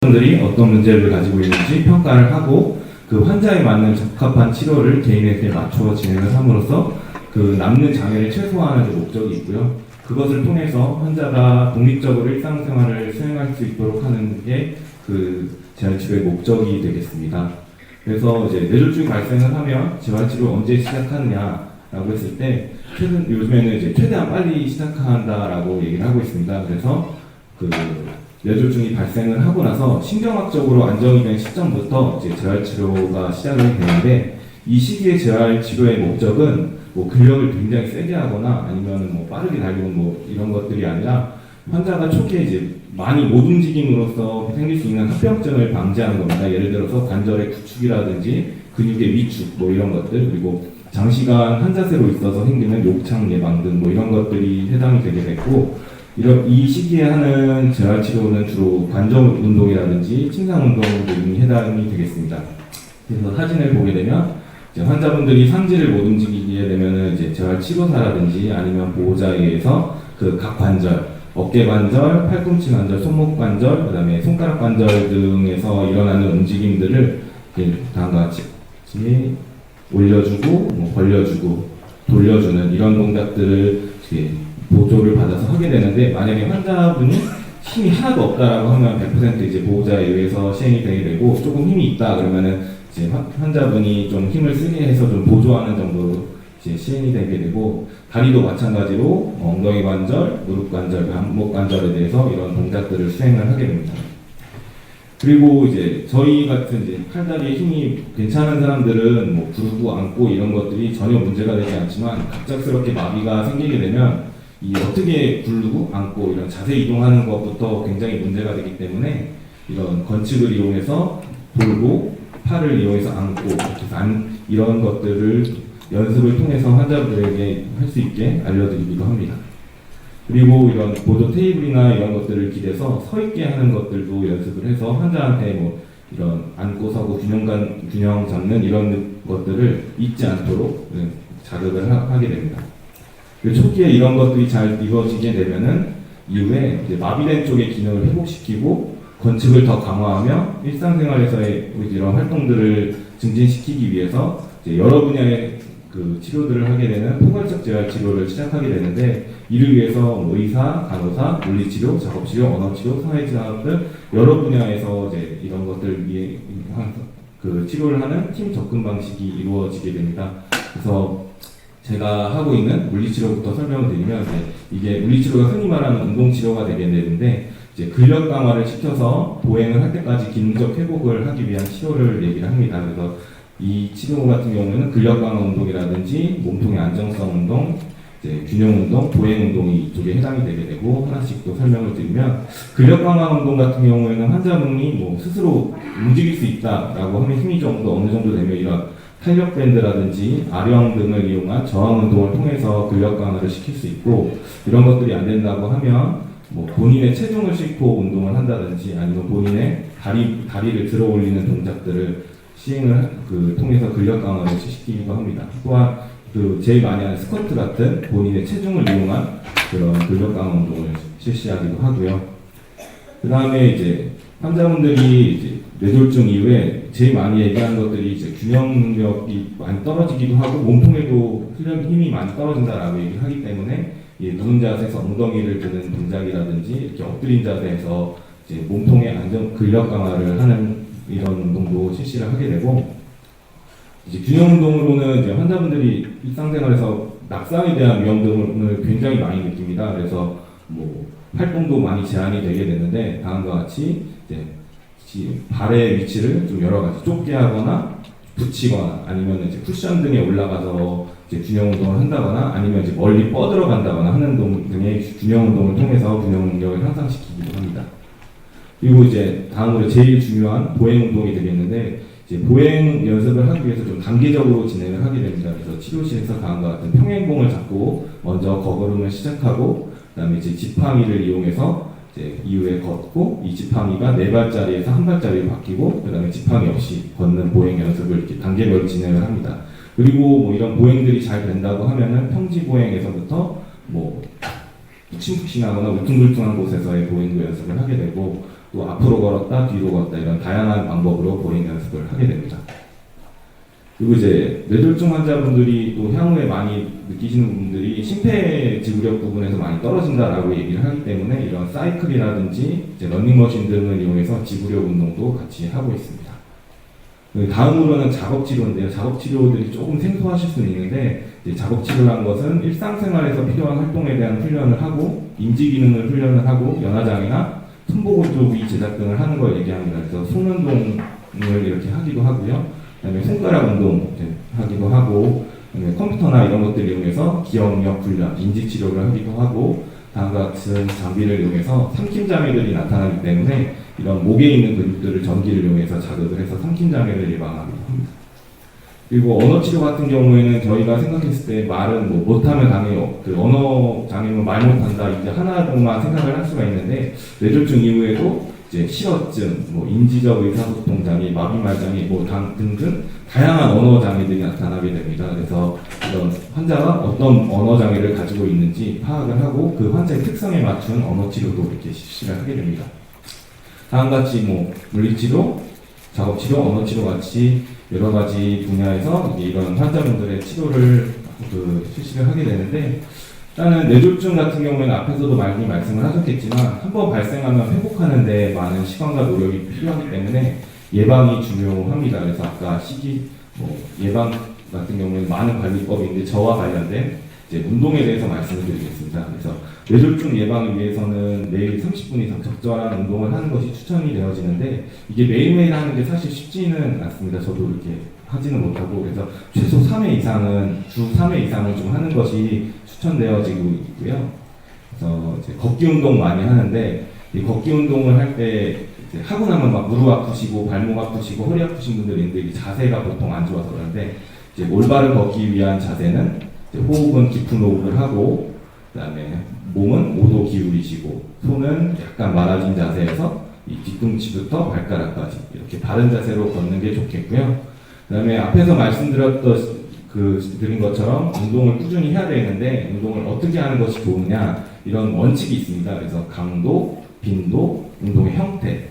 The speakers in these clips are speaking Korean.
분들이 어떤 문제를 가지고 있는지 평가를 하고 그 환자에 맞는 적합한 치료를 개인에게 맞춰 진행을 함으로써 그 남는 장애를 최소화하는 데 목적이 있고요. 그것을 통해서 환자가 독립적으로 일상생활을 수행할 수 있도록 하는 게 그 재활치료의 목적이 되겠습니다. 그래서 이제 뇌졸중이 발생을 하면 재활치료 언제 시작하느냐라고 했을 때 요즘에는 이제 최대한 빨리 시작한다라고 얘기를 하고 있습니다. 그래서 그 뇌졸중이 발생을 하고 나서 신경학적으로 안정이 된 시점부터 이제 재활치료가 시작이 되는데, 이 시기의 재활치료의 목적은 뭐 근력을 굉장히 세게 하거나 아니면 뭐 빠르게 달리고 뭐 이런 것들이 아니라 환자가 초기에 이제 많이 못 움직임으로써 생길 수 있는 합병증을 방지하는 겁니다. 예를 들어서 관절의 구축이라든지 근육의 위축 뭐 이런 것들, 그리고 장시간 한 자세로 있어서 생기는 욕창 예방 등 뭐 이런 것들이 해당이 되게 됐고, 이 시기에 하는 재활치료는 주로 관절 운동이라든지 침상 운동 등이 해당이 되겠습니다. 그래서 사진을 보게 되면 이제 환자분들이 상지를 못 움직이게 되면은 이제 재활치료사라든지 아니면 보호자에 의해서 그 각 관절, 어깨 관절, 팔꿈치 관절, 손목 관절, 그다음에 손가락 관절 등에서 일어나는 움직임들을 다음과 같이 올려주고, 뭐 벌려주고, 돌려주는 이런 동작들을 보조를 받아서 하게 되는데, 만약에 환자분이 힘이 하나도 없다라고 하면 100% 이제 보호자에 의해서 시행이 되게 되고, 조금 힘이 있다 그러면은 이제 환자분이 좀 힘을 쓰게 해서 좀 보조하는 정도로 이제 시행이 되게 되고, 다리도 마찬가지로 엉덩이 관절, 무릎 관절, 안목 관절에 대해서 이런 동작들을 수행을 하게 됩니다. 그리고 이제 저희 같은 이제 팔다리에 힘이 괜찮은 사람들은 뭐 구르고 앉고 이런 것들이 전혀 문제가 되지 않지만, 갑작스럽게 마비가 생기게 되면 이 어떻게 굴르고 앉고 이런 자세 이동하는 것부터 굉장히 문제가 되기 때문에, 이런 건축을 이용해서 돌고 팔을 이용해서 앉고 이런 것들을 연습을 통해서 환자분들에게 할 수 있게 알려드리기도 합니다. 그리고 이런 보조 테이블이나 이런 것들을 기대서 서 있게 하는 것들도 연습을 해서 환자한테 뭐 이런 앉고 서고 균형 잡는 이런 것들을 잊지 않도록 자극을 하게 됩니다. 초기에 이런 것들이 잘 이루어지게 되면은 이후에 이제 마비된 쪽의 기능을 회복시키고 건축을 더 강화하며 일상생활에서의 이런 활동들을 증진시키기 위해서 이제 여러 분야의 그 치료들을 하게 되는 포괄적 재활치료를 시작하게 되는데, 이를 위해서 의사, 간호사, 물리치료, 작업치료, 언어치료, 사회치료 등 여러 분야에서 이제 이런 것들 위해 그 치료를 하는 팀 접근 방식이 이루어지게 됩니다. 그래서 제가 하고 있는 물리치료부터 설명을 드리면, 이게 물리치료가 흔히 말하는 운동치료가 되게 되는데, 이제 근력 강화를 시켜서 보행을 할 때까지 기능적 회복을 하기 위한 치료를 얘기를 합니다. 그래서 이 치료 같은 경우에는 근력 강화 운동이라든지 몸통의 안정성 운동, 이제 균형 운동, 보행 운동이 이쪽에 해당이 되게 되고, 하나씩 또 설명을 드리면, 근력 강화 운동 같은 경우에는 환자분이 뭐 스스로 움직일 수 있다라고 하면 힘이 정도 어느 정도 되면 이런 탄력 밴드라든지 아령 등을 이용한 저항 운동을 통해서 근력 강화를 시킬 수 있고, 이런 것들이 안 된다고 하면 뭐 본인의 체중을 싣고 운동을 한다든지 아니면 본인의 다리를 들어 올리는 동작들을 시행을 통해서 근력 강화를 시키기도 합니다. 또한 그 제일 많이 하는 스쿼트 같은 본인의 체중을 이용한 그런 근력 강화 운동을 실시하기도 하고요. 그 다음에 이제 환자분들이 이제 뇌졸중 이후에 제일 많이 얘기하는 것들이 이제 균형 능력이 많이 떨어지기도 하고 몸통에도 힘이 많이 떨어진다라고 얘기를 하기 때문에, 누운 자세에서 엉덩이를 드는 동작이라든지 이렇게 엎드린 자세에서 이제 몸통의 근력 강화를 하는 이런 운동도 실시를 하게 되고, 이제 균형 운동으로는 이제 환자분들이 일상생활에서 낙상에 대한 위험 등을 굉장히 많이 느낍니다. 그래서 뭐 활동도 많이 제한이 되게 되는데, 다음과 같이 이제 발의 위치를 좀 여러 가지 좁게 하거나 붙이거나 아니면 이제 쿠션 등에 올라가서 이제 균형 운동을 한다거나 아니면 이제 멀리 뻗으러 간다거나 하는 등의 균형 운동을 통해서 균형 능력을 향상시키기도 합니다. 그리고 이제 다음으로 제일 중요한 보행 운동이 되겠는데, 이제 보행 연습을 하기 위해서 좀 단계적으로 진행을 하게 됩니다. 그래서 치료실에서 다음과 같은 평행봉을 잡고 먼저 거걸음을 시작하고, 그다음에 이제 지팡이를 이용해서 이제 이후에 걷고, 이 지팡이가 4발짜리에서 1발짜리로 바뀌고, 그다음에 지팡이 없이 걷는 보행 연습을 이렇게 단계별로 진행을 합니다. 그리고 뭐 이런 보행들이 잘 된다고 하면은 평지 보행에서부터 뭐 푹신푹신하거나 울퉁불퉁한 곳에서의 보행도 연습을 하게 되고, 또 앞으로 걸었다, 뒤로 걸었다 이런 다양한 방법으로 보행 연습을 하게 됩니다. 그리고 이제 뇌졸중 환자분들이 또 향후에 많이 느끼시는 분들이 심폐지구력 부분에서 많이 떨어진다라고 얘기를 하기 때문에 이런 사이클이라든지 이제 러닝머신 등을 이용해서 지구력 운동도 같이 하고 있습니다. 다음으로는 작업치료인데요. 작업치료들이 조금 생소하실 수는 있는데 작업치료란 것은 일상생활에서 필요한 활동에 대한 훈련을 하고 인지기능을 훈련을 하고 연화장애나 손보건조 부위 제작 등을 하는 걸 얘기합니다. 그래서 손운동을 이렇게 하기도 하고요. 그다음에 손가락 운동 하기도 하고, 그다음에 컴퓨터나 이런 것들을 이용해서 기억력 훈련, 인지 치료를 하기도 하고, 다음과 같은 장비를 이용해서 삼킴장애들이 나타나기 때문에 이런 목에 있는 근육들을 전기를 이용해서 자극을 해서 삼킴장애를 예방하기도 합니다. 그리고 언어 치료 같은 경우에는 저희가 생각했을 때 말은 뭐 못하면 당연히 그 언어 장애는 말 못한다 이제 하나로만 생각을 할 수가 있는데 뇌졸중 이후에도 이제 실어증, 뭐 인지적 의사소통 장애, 마비말 장애, 뭐 등등 다양한 언어 장애들이 나타나게 됩니다. 그래서 이런 환자가 어떤 언어 장애를 가지고 있는지 파악을 하고 그 환자의 특성에 맞춘 언어 치료도 이렇게 실시를 하게 됩니다. 다음과 같이 뭐 물리치료, 작업치료, 언어치료 같이 여러 가지 분야에서 이런 환자분들의 치료를 실시를 하게 되는데 일단은 뇌졸중 같은 경우에는 앞에서도 많이 말씀을 하셨겠지만 한번 발생하면 회복하는 데 많은 시간과 노력이 필요하기 때문에 예방이 중요합니다. 그래서 아까 예방 같은 경우에는 많은 관리법이 있는데 저와 관련된 이제 운동에 대해서 말씀을 드리겠습니다. 그래서 뇌졸중 예방을 위해서는 매일 30분 이상 적절한 운동을 하는 것이 추천이 되어지는데 이게 매일매일 하는 게 사실 쉽지는 않습니다. 저도 이렇게 하지는 못하고 그래서 최소 3회 이상은 주 3회 이상을 좀 하는 것이 추천되어지고 있고요. 그래서 이제 걷기 운동 많이 하는데 이 걷기 운동을 할 때 하고 나면 막 무릎 아프시고 발목 아프시고 허리 아프신 분들이 있는데 이 자세가 보통 안 좋아서 그런데 이제 올바른 걷기 위한 자세는 호흡은 깊은 호흡을 하고 그다음에 몸은 5도 기울이시고 손은 약간 말아진 자세에서 이 뒤꿈치부터 발가락까지 이렇게 바른 자세로 걷는 게 좋겠고요. 그다음에 앞에서 드린 것처럼 운동을 꾸준히 해야 되는데 운동을 어떻게 하는 것이 좋으냐 이런 원칙이 있습니다. 그래서 강도, 빈도, 운동의 형태,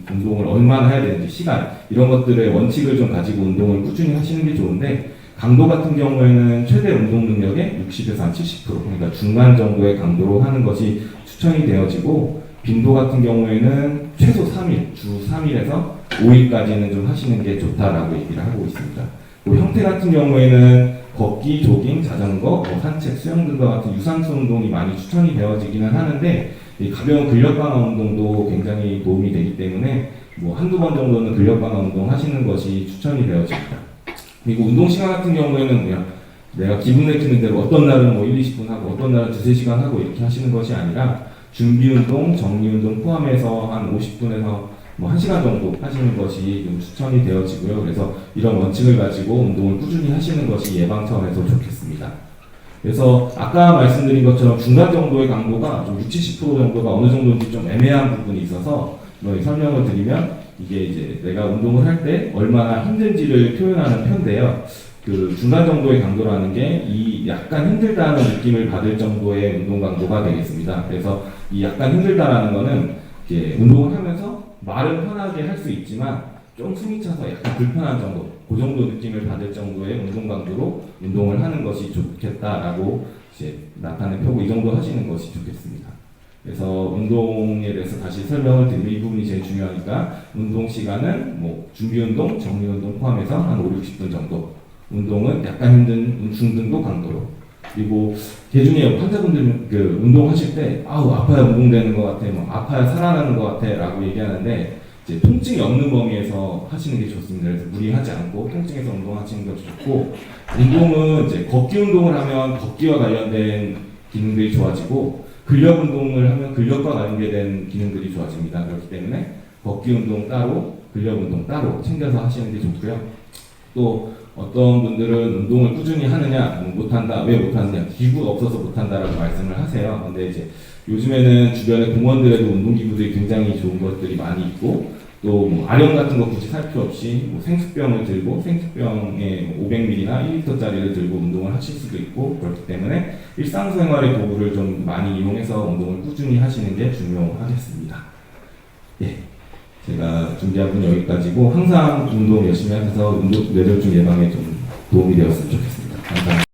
운동을 얼마나 해야 되는지 시간 이런 것들의 원칙을 좀 가지고 운동을 꾸준히 하시는 게 좋은데 강도 같은 경우에는 최대 운동 능력의 60에서 한 70% 그러니까 중간 정도의 강도로 하는 것이 추천이 되어지고 빈도 같은 경우에는 최소 3일, 주 3일에서 5일까지는 좀 하시는 게 좋다라고 얘기를 하고 있습니다. 뭐 형태 같은 경우에는 걷기, 조깅, 자전거, 산책, 수영 등과 같은 유산소 운동이 많이 추천이 되어지기는 하는데 이 가벼운 근력 강화 운동도 굉장히 도움이 되기 때문에 뭐 한두 번 정도는 근력 강화 운동 하시는 것이 추천이 되어집니다. 그리고 운동 시간 같은 경우에는 그냥 내가 기분 내키는 대로 어떤 날은 뭐 1, 20분 하고 어떤 날은 2, 3시간 하고 이렇게 하시는 것이 아니라 준비 운동, 정리 운동 포함해서 한 50분에서 뭐 1시간 정도 하시는 것이 좀 추천이 되어지고요. 그래서 이런 원칙을 가지고 운동을 꾸준히 하시는 것이 예방 차원에서 좋겠습니다. 그래서 아까 말씀드린 것처럼 중간 정도의 강도가 좀 60, 70% 정도가 어느 정도인지 좀 애매한 부분이 있어서 설명을 드리면 이게 이제 내가 운동을 할 때 얼마나 힘든지를 표현하는 편인데요. 그 중간 정도의 강도라는 게 이 약간 힘들다는 느낌을 받을 정도의 운동 강도가 되겠습니다. 그래서 이 약간 힘들다라는 거는 이제 운동을 하면서 말은 편하게 할 수 있지만 좀 숨이 차서 약간 불편한 정도, 그 정도 느낌을 받을 정도의 운동 강도로 운동을 하는 것이 좋겠다라고 이제 나타낸 표고 이 정도 하시는 것이 좋겠습니다. 그래서 운동에 대해서 다시 설명을 드리면 이 부분이 제일 중요하니까 운동 시간은 뭐 준비 운동, 정리 운동 포함해서 한 5, 60분 정도. 운동은 약간 힘든 중등도 강도로. 그리고 대중의 환자분들 운동하실 때 아파야 운동되는 것 같아, 뭐 아파야 살아나는 것 같아라고 얘기하는데 이제 통증이 없는 범위에서 하시는 게 좋습니다. 그래서 무리하지 않고 통증에서 운동하시는 것이 좋고 운동은 이제 걷기 운동을 하면 걷기와 관련된 기능들이 좋아지고 근력 운동을 하면 근력과 관계된 기능들이 좋아집니다. 그렇기 때문에 걷기 운동 따로, 근력 운동 따로 챙겨서 하시는 게 좋고요. 또 어떤 분들은 운동을 꾸준히 하느냐, 못한다, 왜 못하느냐, 기구가 없어서 못한다라고 말씀을 하세요. 근데 이제 요즘에는 주변에 공원들에도 운동기구들이 굉장히 좋은 것들이 많이 있고, 또 뭐 아령 같은 거 굳이 살 필요 없이 뭐 생수병을 들고 생수병에 500ml나 1리터짜리를 들고 운동을 하실 수도 있고, 그렇기 때문에 일상생활의 도구를 좀 많이 이용해서 운동을 꾸준히 하시는 게 중요하겠습니다. 예, 제가 준비한 건 여기까지고 항상 운동 열심히 하셔서 뇌졸중 예방에 좀 도움이 되었으면 좋겠습니다. 감사합니다.